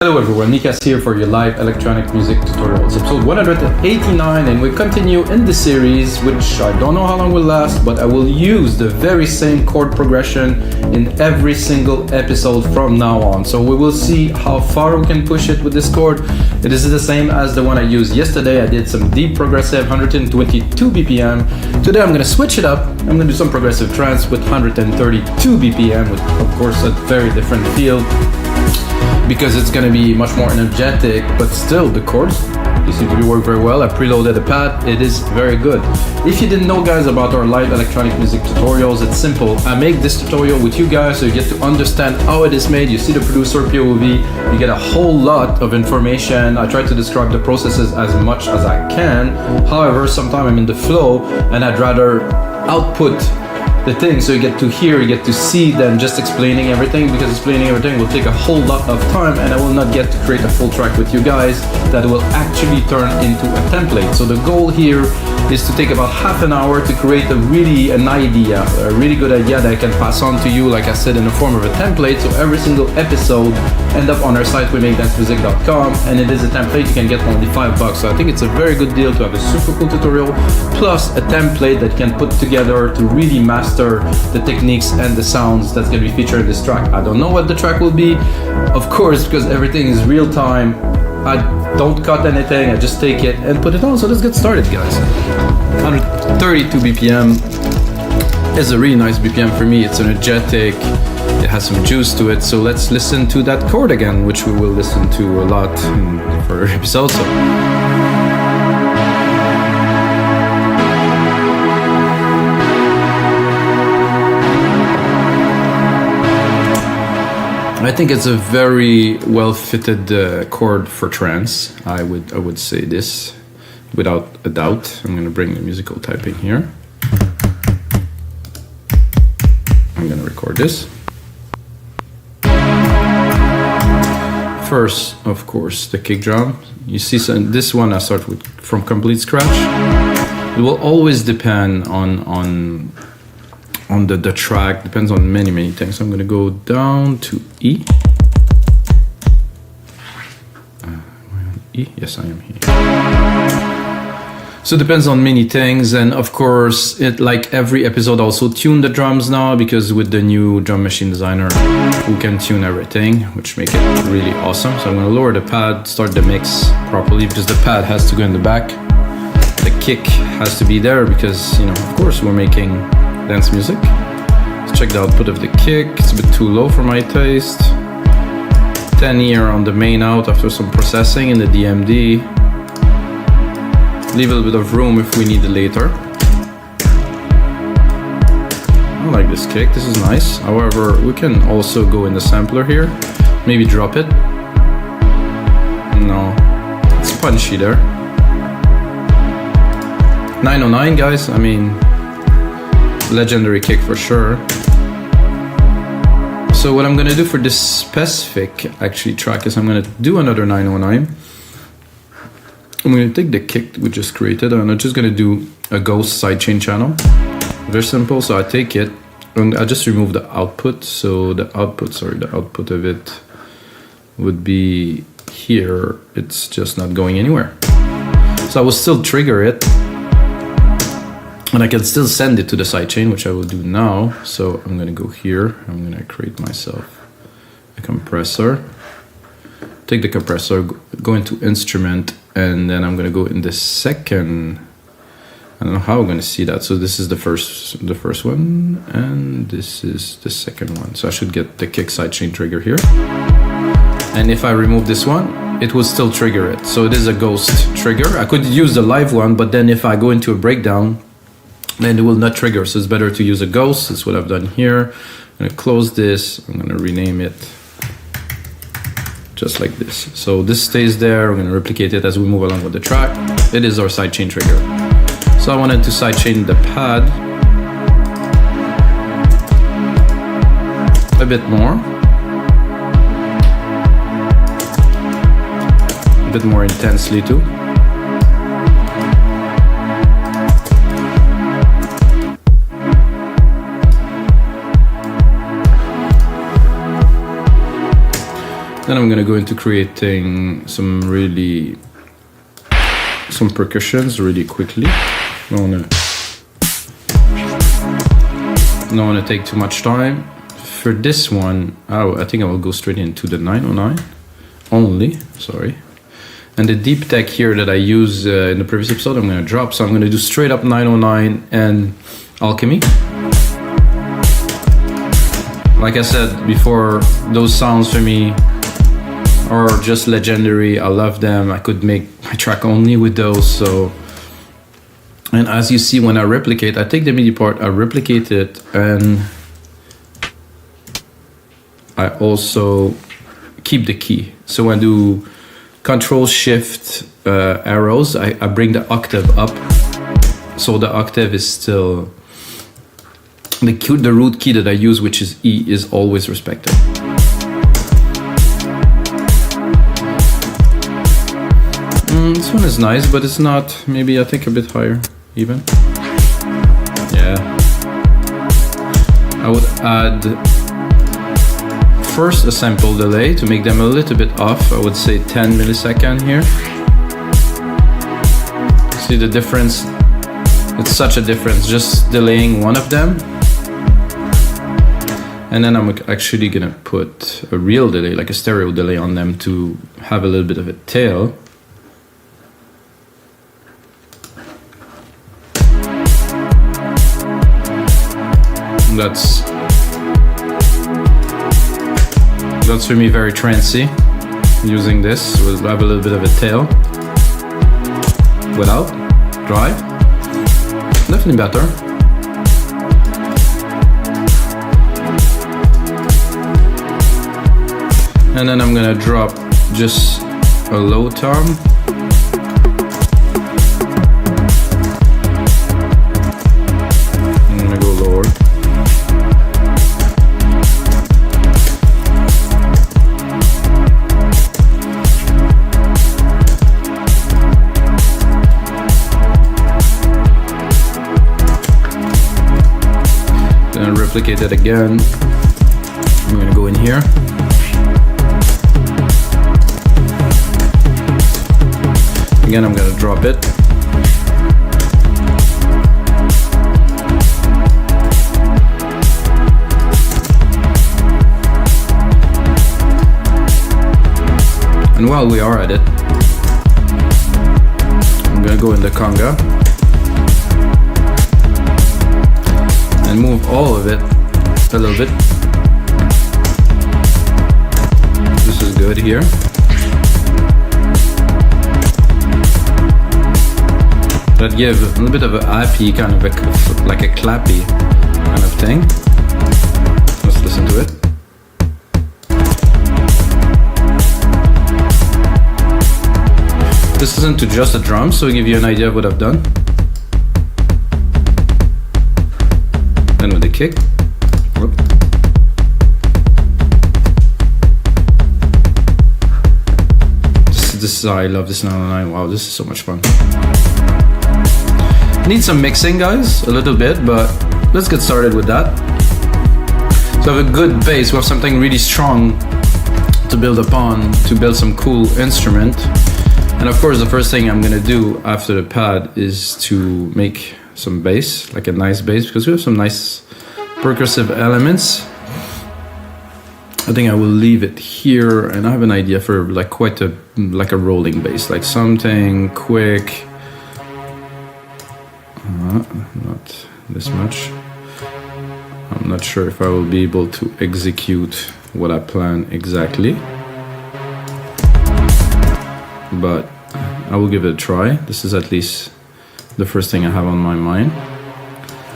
Hello everyone, Nikas here for your live electronic music tutorials, episode 189, and we continue in the series, which I don't know how long will last, but I will use the very same chord progression in every single episode from now on. So we will see how far we can push it with this chord. It is the same as the one I used yesterday. I did some deep progressive, 122 BPM. Today I'm going to switch it up. I'm going to do some progressive trance with 132 BPM, with of course a very different feel, because it's going to be much more energetic, but still the chords, they seem to be working very well. I preloaded the pad, it is very good. If you didn't know, guys, about our live electronic music tutorials, it's simple. I make this tutorial with you guys so you get to understand how it is made. You see the producer POV, you get a whole lot of information. I try to describe the processes as much as I can. However, sometimes I'm in the flow and I'd rather output the thing so you get to hear, you get to see, than just explaining everything, because explaining everything will take a whole lot of time and I will not get to create a full track with you guys that will actually turn into a template. So the goal here is to take about half an hour to create a really good idea that I can pass on to you, like I said, in the form of a template. So every single episode end up on our site, weMakeDanceMusic.com, and it is a template you can get for only $5. So I think it's a very good deal to have a super cool tutorial plus a template that you can put together to really master the techniques and the sounds that's going to be featured in this track. I don't know what the track will be, of course, because everything is real time. I don't cut anything, I just take it and put it on. So let's get started, guys. 132 BPM is a really nice BPM for me. It's energetic, it has some juice to it. So let's listen to that chord again, which we will listen to a lot for episodes. I think it's a very well-fitted chord for trance. I would say this without a doubt. I'm going to bring the musical typing here. I'm going to record this. First, of course, the kick drum. You see, so this one I start with from complete scratch. It will always depend on the track, depends on many things. I'm gonna go down to E. E? Yes, I am here. So it depends on many things, and of course, it, like every episode, also tune the drums now, because with the new drum machine designer, we can tune everything, which make it really awesome. So I'm gonna lower the pad, start the mix properly, because the pad has to go in the back. The kick has to be there because, you know, of course, we're making dance music. Let's check the output of the kick. It's a bit too low for my taste. 10 here on the main out after some processing in the DMD. Leave a little bit of room if we need it later. I like this kick, this is nice. However, we can also go in the sampler here. Maybe drop it. No, it's punchy there. 909, guys, I mean, legendary kick for sure. So what I'm gonna do for this specific track is I'm gonna do another 909. I'm gonna take the kick we just created and I'm just gonna do a ghost sidechain channel. Very simple. So I take it and I just remove the output. So the output of it would be here. It's just not going anywhere. So I will still trigger it. And I can still send it to the sidechain, which I will do now. So I'm gonna go here, I'm gonna create myself a compressor. Take the compressor, go into instrument, and then I'm gonna go in the second, I don't know how I'm gonna see that. So this is the first one, and this is the second one. So I should get the kick sidechain trigger here. And if I remove this one, it will still trigger it. So it is a ghost trigger. I could use the live one, but then if I go into a breakdown, then it will not trigger, so it's better to use a ghost. That's what I've done here. I'm gonna close this, I'm gonna rename it just like this. So this stays there, we're gonna replicate it as we move along with the track. It is our sidechain trigger. So I wanted to sidechain the pad a bit more intensely too. Then I'm gonna go into creating some percussions really quickly. Don't wanna take too much time. For this one, I think I will go straight into the 909 only, sorry. And the deep tech here that I used in the previous episode, I'm gonna drop. So I'm gonna do straight up 909 and Alchemy. Like I said before, those sounds for me are just legendary. I love them. I could make my track only with those. So, and as you see, when I replicate, I take the MIDI part, I replicate it, and I also keep the key. So when I do Control Shift arrows, I bring the octave up. So the octave is still the root key that I use, which is E, is always respected. This one is nice, but it's not, maybe I think a bit higher even. Yeah. I would add first a sample delay to make them a little bit off. I would say 10 milliseconds here. See the difference? It's such a difference, just delaying one of them. And then I'm actually gonna put a real delay, like a stereo delay on them to have a little bit of a tail. That's for me very trancey. Using this, we'll have a little bit of a tail. Without, drive, definitely better. And then I'm gonna drop just a low tom. I'm gonna go lower. Then replicate it again. I'm gonna go in here. Again, I'm gonna drop it. And while we are at it, I'm gonna go in the conga and move all of it a little bit. This is good here. That give a little bit of a happy kind of like a clappy kind of thing. Let's listen to it. This isn't to just a drum, so I'll give you an idea of what I've done. Then with the kick. This is how I love this 909. Wow, this is so much fun. Need some mixing, guys, a little bit, but let's get started with that. So I have a good bass, we have something really strong to build upon, to build some cool instrument. And of course, the first thing I'm gonna do after the pad is to make some bass, like a nice bass, because we have some nice percussive elements. I think I will leave it here, and I have an idea for like quite a rolling bass, like something quick. Not this much. I'm not sure if I will be able to execute what I plan exactly, but I will give it a try. This is at least the first thing I have on my mind.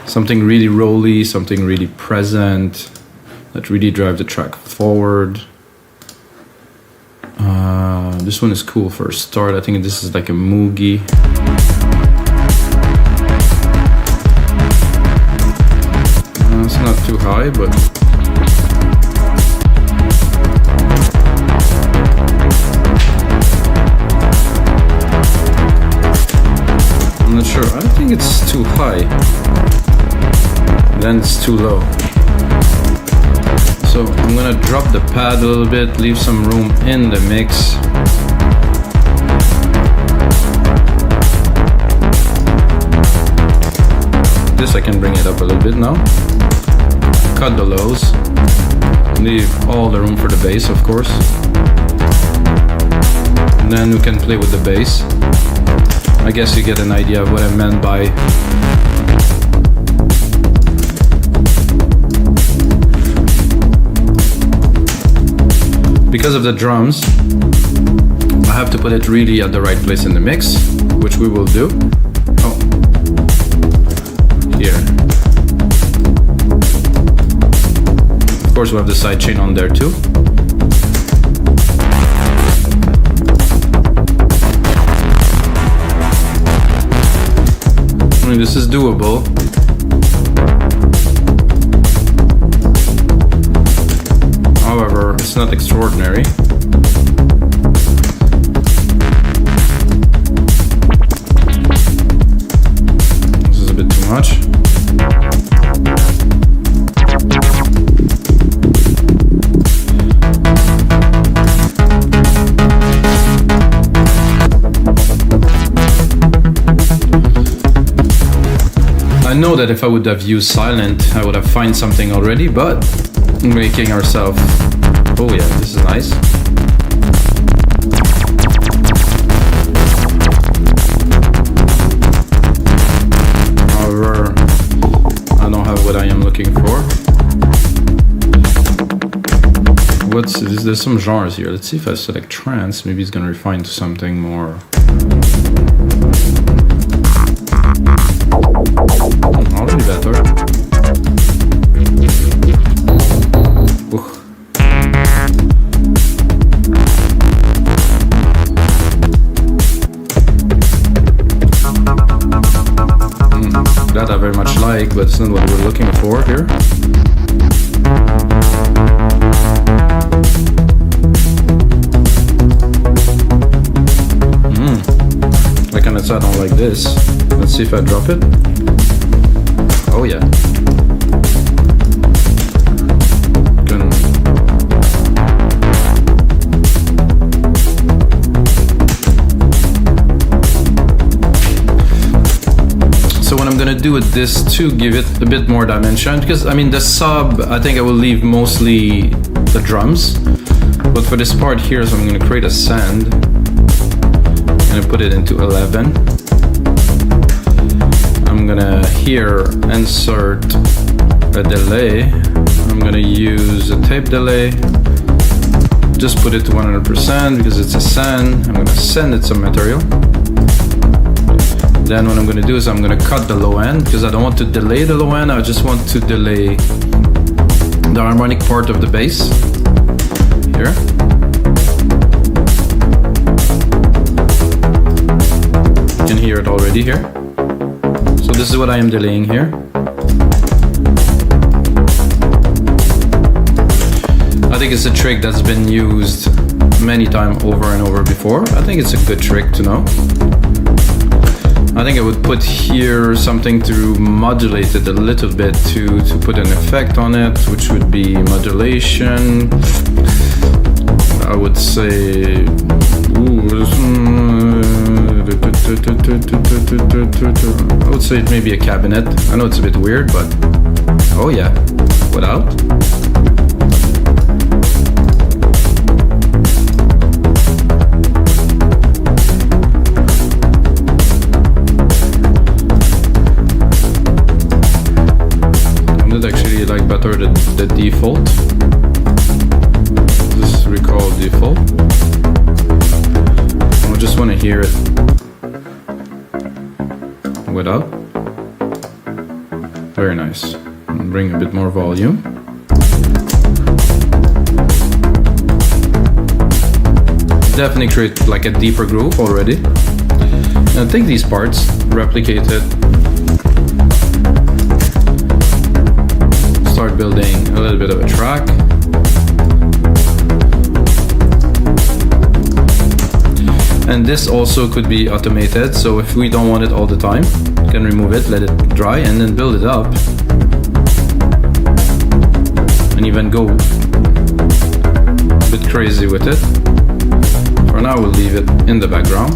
Something really rolly, something really present, that really drive the track forward. This one is cool for a start. I think this is like a moogie. It's not too high, but I'm not sure. I think it's too high. Then it's too low. So I'm gonna drop the pad a little bit, leave some room in the mix. This I can bring it up a little bit now. Cut the lows. Leave all the room for the bass, of course. And then we can play with the bass. I guess you get an idea of what I meant by because of the drums, I have to put it really at the right place in the mix, which we will do. Oh, here. Of course, we have the sidechain on there too. I mean, this is doable. However, it's not extraordinary. This is a bit too much. I know that if I would have used silent, I would have found something already, but making ourselves, oh yeah, this is nice. However, I don't have what I am looking for. What's this? There's some genres here. Let's see if I select trance, maybe it's gonna refine to something more. Already better. That I very much like, but it's not what we're looking for here. Like on its I don't like this. Let's see if I drop it. Oh yeah. Good. So what I'm gonna do with this to give it a bit more dimension, because I mean the sub, I think I will leave mostly the drums, but for this part here, so I'm gonna create a send. I'm gonna put it into 11. I'm gonna here insert a delay. I'm gonna use a tape delay. Just put it to 100% because it's a send. I'm gonna send it some material. Then what I'm gonna do is I'm gonna cut the low end because I don't want to delay the low end. I just want to delay the harmonic part of the bass here. You can hear it already here. So this is what I am delaying here. I think it's a trick that's been used many times over and over before. I think it's a good trick to know. I think I would put here something to modulate it a little bit to put an effect on it, which would be modulation. I would say I would say maybe a cabinet. I know it's a bit weird, but oh yeah, without. I would actually like better the default. Just recall default. I just want to hear it without. Very nice. Bring a bit more volume. Definitely create like a deeper groove already. And take these parts, replicate it, start building a little bit of a track. And this also could be automated, so if we don't want it all the time, we can remove it, let it dry, and then build it up. And even go a bit crazy with it. For now, we'll leave it in the background.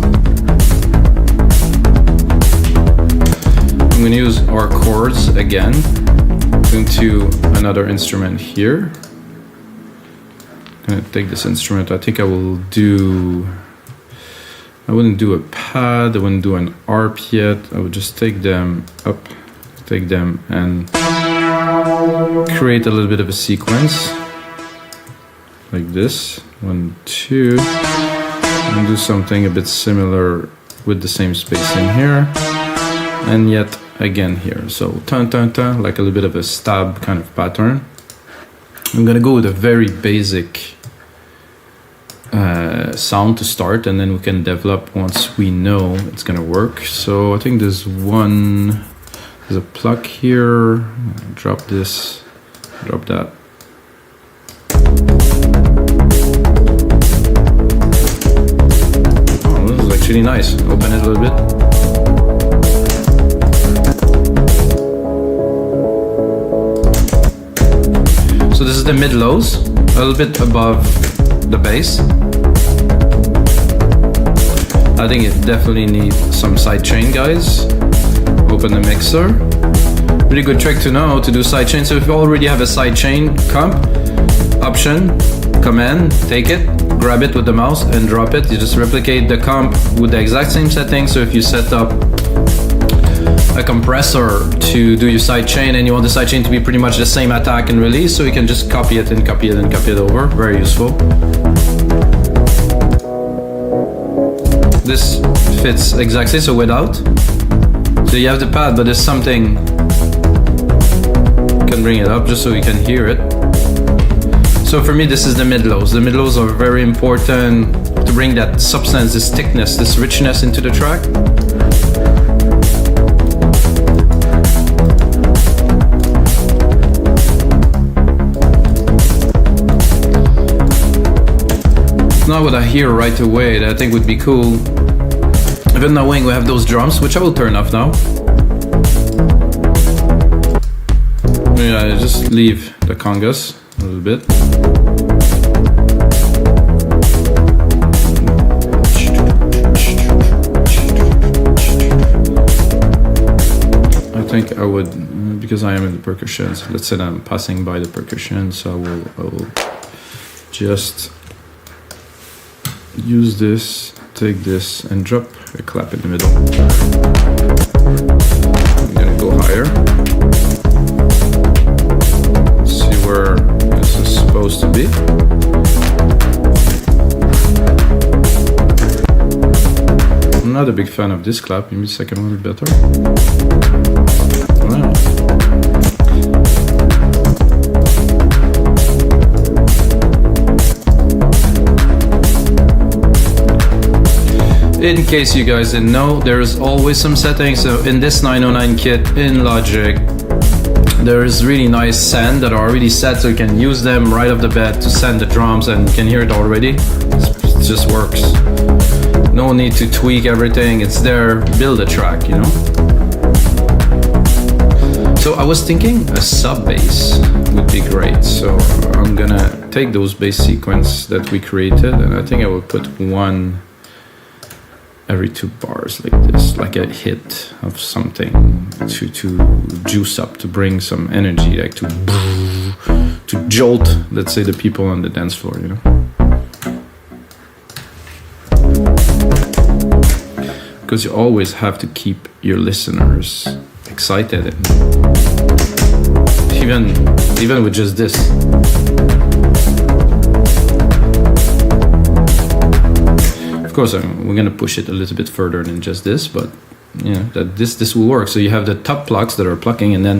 I'm going to use our chords again into another instrument here. I'm going to take this instrument. I think I wouldn't do a pad, I wouldn't do an arp yet. I would just take them up, take them and create a little bit of a sequence like this. 1, 2, and do something a bit similar with the same spacing here, and yet again here. So tan tan tan, like a little bit of a stab kind of pattern. I'm gonna go with a very basic sound to start, and then we can develop once we know it's gonna work. So I think there's a pluck here. Drop this, drop that. Oh, this is actually nice. Open it a little bit. So this is the mid-lows, a little bit above the bass. I think it definitely needs some sidechain, guys. Open the mixer. Really good trick to know to do sidechain. So if you already have a sidechain comp, option, command, take it, grab it with the mouse and drop it. You just replicate the comp with the exact same setting. So if you set up a compressor to do your sidechain and you want the sidechain to be pretty much the same attack and release, so you can just copy it and copy it and copy it over. Very useful. This fits exactly, so without. So you have the pad, but there's something, you can bring it up just so you can hear it. So for me, this is the mid-lows. The mid-lows are very important to bring that substance, this thickness, this richness into the track. Not what I hear right away that I think would be cool. Even knowing we have those drums, which I will turn off now. Yeah, just leave the congas a little bit. I think I would, because I am in the percussions. Let's say I'm passing by the percussion, so I will just use this, take this and drop a clap in the middle. I'm gonna go higher. Let's see where this is supposed to be. I'm not a big fan of this clap, maybe the second one is better. Wow. In case you guys didn't know, there's always some settings. So in this 909 kit in Logic, there is really nice send that are already set, so you can use them right off the bat to send the drums, and you can hear it already. It just works. No need to tweak everything, it's there. Build a track, you know. So I was thinking a sub bass would be great. So I'm gonna take those bass sequence that we created, and I think I will put one every 2 bars like this, like a hit of something to juice up, to bring some energy, like to jolt, let's say, the people on the dance floor, you know. Because you always have to keep your listeners excited, and even with just this. Of course, we're gonna push it a little bit further than just this, but you know that this will work. So you have the top plucks that are plucking, and then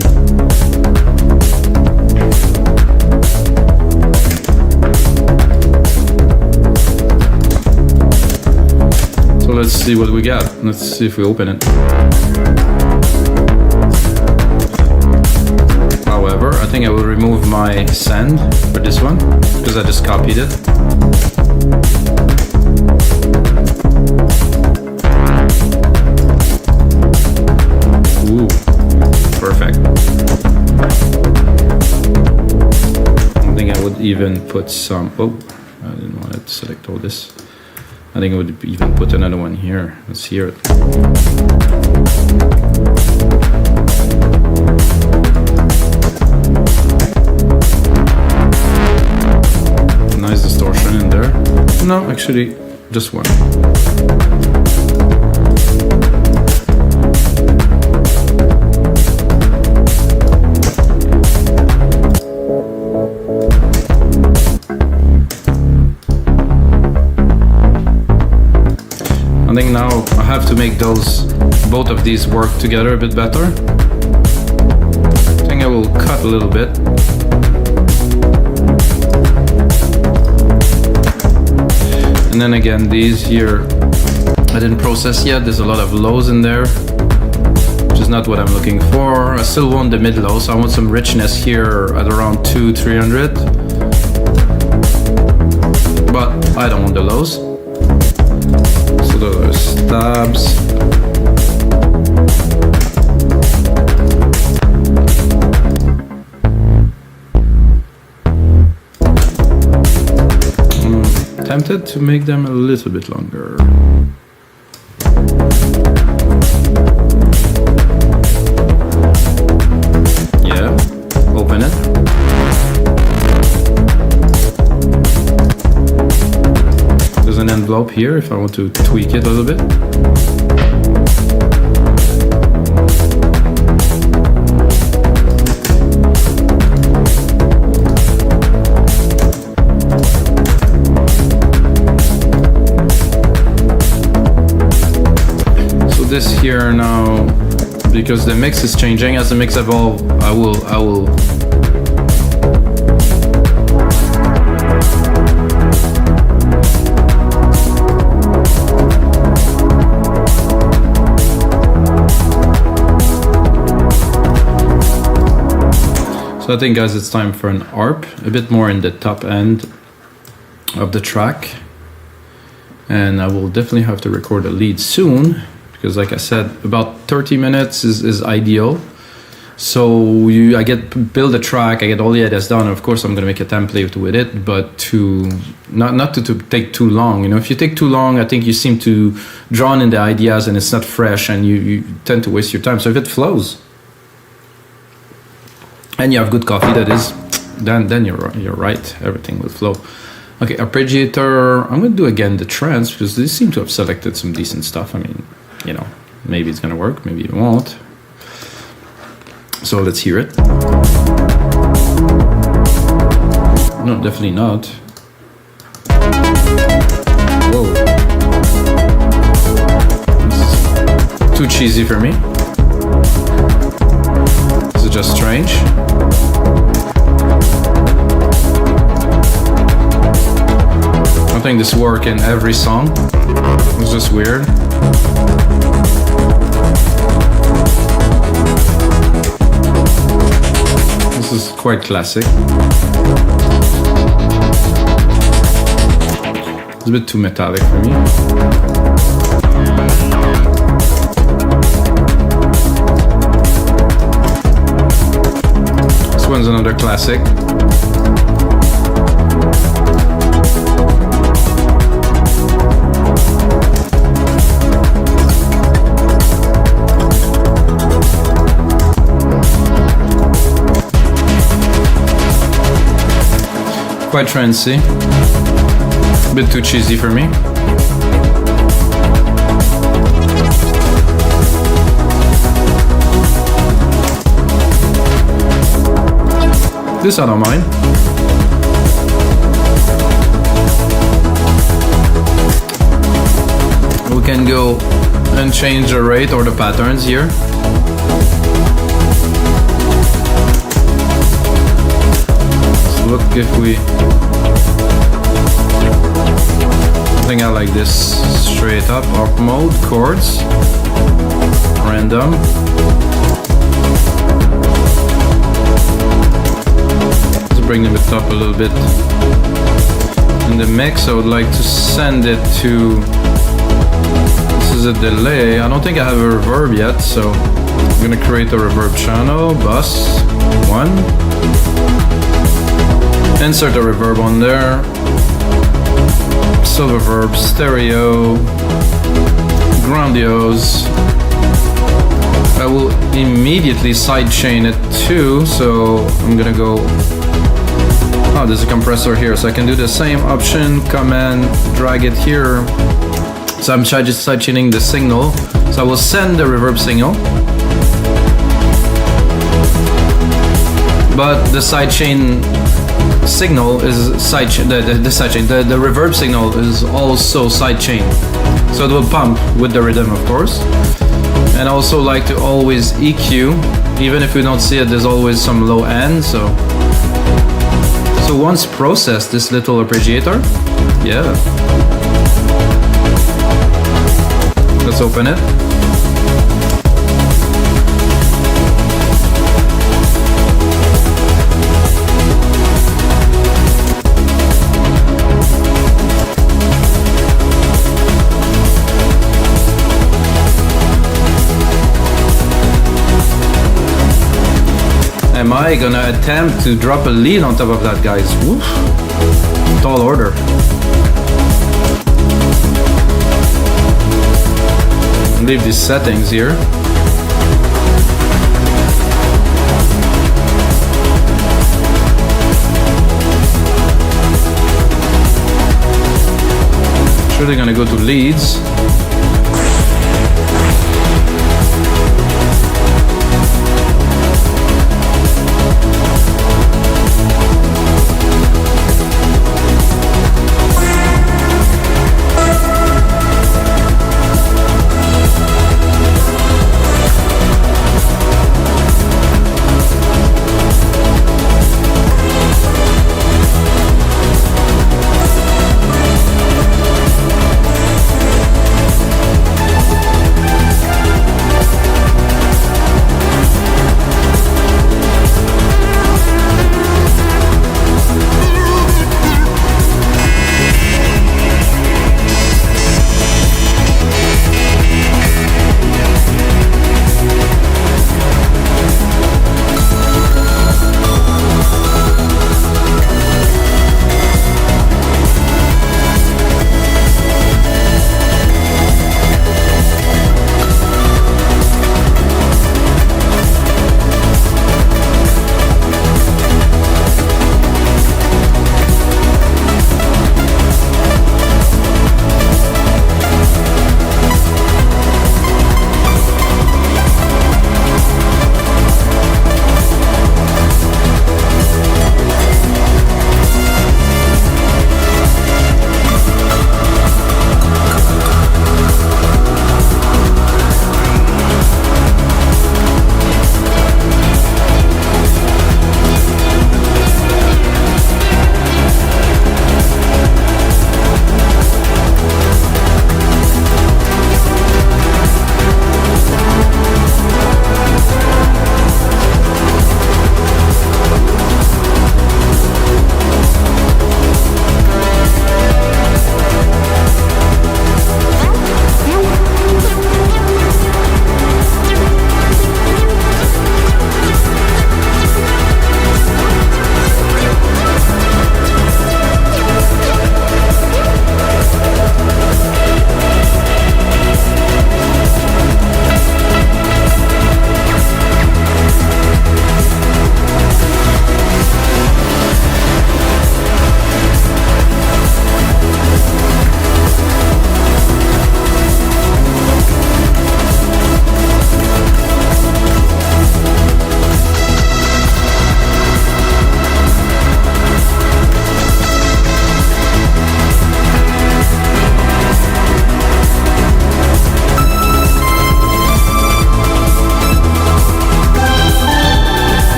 so let's see what we got. Let's see if we open it. However, I think I will remove my send for this one because I just copied it. Ooh, perfect. I think I would even put some, have to select all this. I think I would even put another one here. Let's hear it. Nice distortion in there. No, actually, just one. I think now I have to make both of these work together a bit better. I think I will cut a little bit. And then again, these here, I didn't process yet. There's a lot of lows in there, which is not what I'm looking for. I still want the mid-low, so I want some richness here at around 200-300. But I don't want the lows. So those are stabs. Tempted to make them a little bit longer. Yeah, open it. There's an envelope here if I want to tweak it a little bit. This here now, because the mix is changing. As the mix evolves, I will So I think, guys, it's time for an ARP, a bit more in the top end of the track, and I will definitely have to record a lead soon. Because like I said, about 30 minutes is ideal. So I build a track, I get all the ideas done. Of course, I'm gonna make a template with it, but to not to take too long. You know, if you take too long, I think you seem to drawn in the ideas and it's not fresh, and you tend to waste your time. So if it flows, and you have good coffee, that is, then you're right. Everything will flow. Okay, Arpeggiator. I'm gonna do again the Trance because they seem to have selected some decent stuff. I mean, you know, maybe it's gonna work, maybe it won't. So let's hear it. No, definitely not. Whoa. This is too cheesy for me. This is just strange. I think this works in every song. It's just weird. This is quite classic. It's a bit too metallic for me. This one's another classic. Quite trancey, a bit too cheesy for me. This I don't mind. We can go and change the rate or the patterns here. Look, if we, I think I like this straight up, ARP mode, chords, random. Let's bring the width up a little bit. In the mix, I would like to send it to, this is a delay. I don't think I have a reverb yet, so I'm gonna create a reverb channel, bus, 1. Insert a reverb on there. silver verb, stereo, grandiose. I will immediately sidechain it too, so I'm gonna go. Oh, there's a compressor here, so I can do the same option, command, drag it here. So I'm just sidechaining the signal. So I will send the reverb signal, but the sidechain signal is the reverb signal is also sidechain, so it will pump with the rhythm, of course. And I also like to always EQ, even if we don't see it, there's always some low end. So once processed, this little arpeggiator, yeah. Let's open it. Am I gonna attempt to drop a lead on top of that, guys? Woof. Tall order. Leave these settings here. Surely gonna go to leads.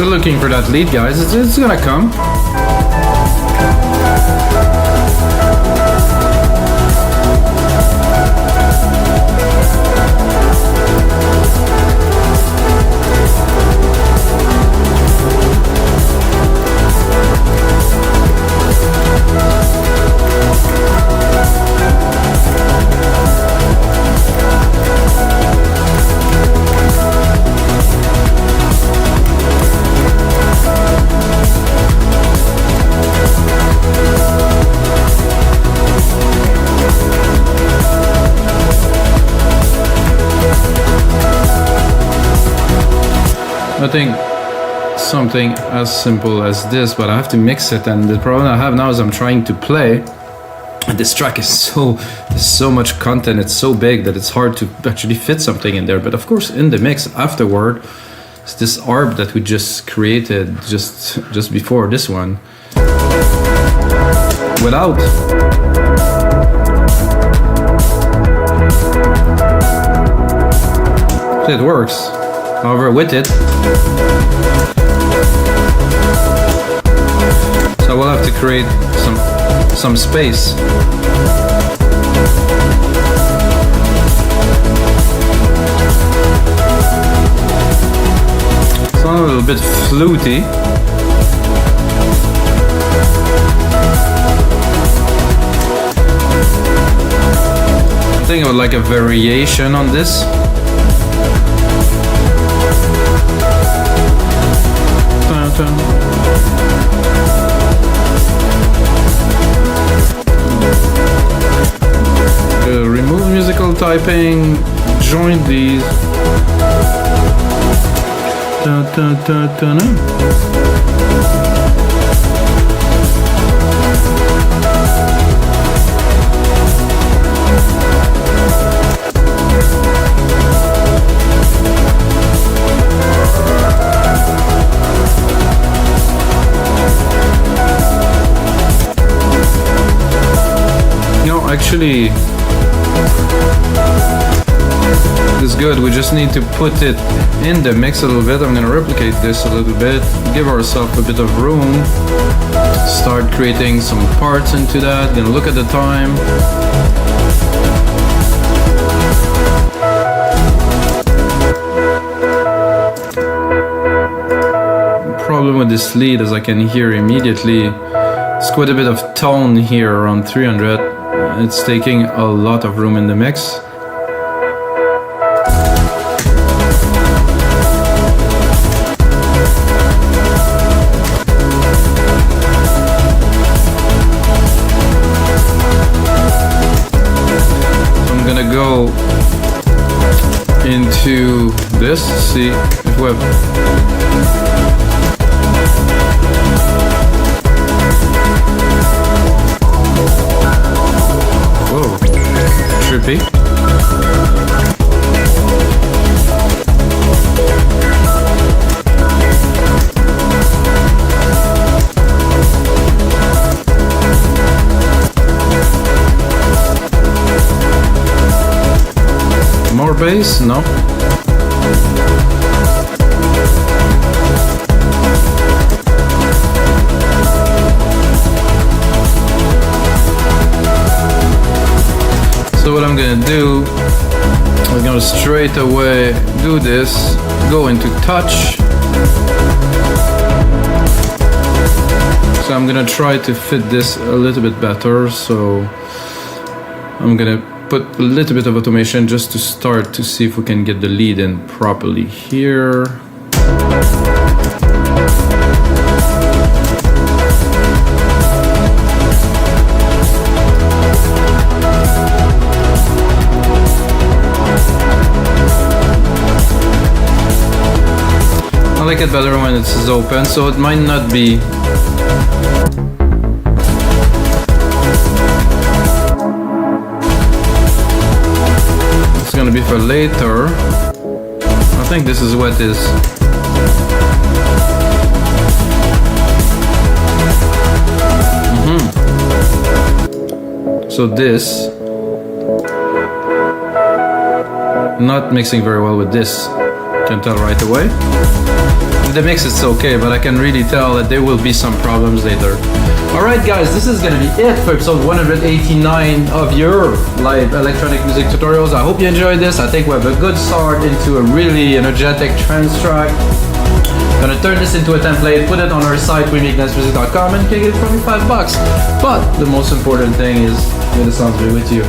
Still looking for that lead, guys. It's gonna come. I think something as simple as this, but I have to mix it, and the problem I have now is I'm trying to play, and this track is there's so much content, it's so big that it's hard to actually fit something in there. But of course in the mix afterward, it's this ARP that we just created just before this one. Without it works. However, with it, so we'll have to create some space. It's a little bit fluty. I'm thinking of like a variation on this. Remove musical typing, join these. Actually, it's good. We just need to put it in the mix a little bit. I'm gonna replicate this a little bit, give ourselves a bit of room, start creating some parts into that. Gonna look at the time. The problem with this lead, as I can hear immediately, it's quite a bit of tone here around 300. It's taking a lot of room in the mix. So I'm gonna go into this, see if we have. Trippy. More bass? No. So what I'm gonna do, I'm gonna straight away do this, go into touch. So I'm gonna try to fit this a little bit better. So I'm gonna put a little bit of automation just to start to see if we can get the lead in properly here. I like it better when it's open, so it might not be it's gonna be for later. I think this is what it is. So this not mixing very well with this, can tell right away. The mix is okay, but I can really tell that there will be some problems later. Alright guys, this is gonna be it for episode 189 of your live electronic music tutorials. I hope you enjoyed this. I think we have a good start into a really energetic trance track. Gonna turn this into a template, put it on our site, rhythmic.music.com, and you can get it for $25. But the most important thing is, may the sounds be with you.